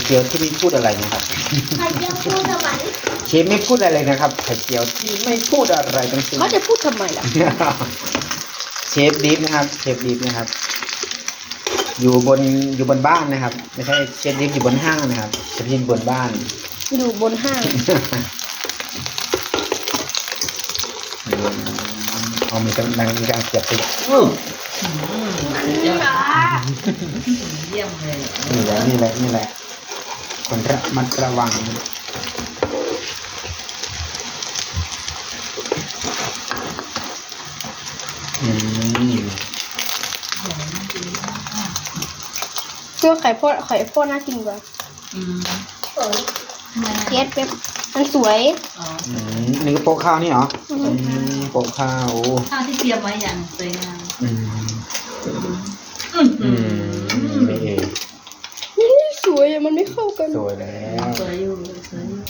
เจียวที่ไม่พูดอะไรนะครับ ไข่เจียวพูดทำไม เชฟไม่พูดอะไรเลยนะครับไข่เจียวที่ไม่พูดอะไรทั้งสิ้น เขาจะพูดทำไมล่ะ เชฟดิฟนะครับเชฟดิฟนะครับ อยู่บนบ้านนะครับ ไม่ใช่เชฟดิฟอยู่บนห้างนะครับเชฟดิฟบนบ้าน อยู่บนห้าง เอามีการเสียบไป เยี่ยมเลย นี่แหละคนระมัดระวังอืม เชื่อไข่พ่อน่ากินกว่า สวย เย็ดเป๊บมันสวย นี่ก็โปะข้าวนี่เหรอโปะข้าวโอ้ ข้าวที่เตรียมไว้อย่างสวยงาม นี่เอง นี่สวยอะมันไม่เข้ากัน สวยแล้ว สวยอยู่สวยอยู่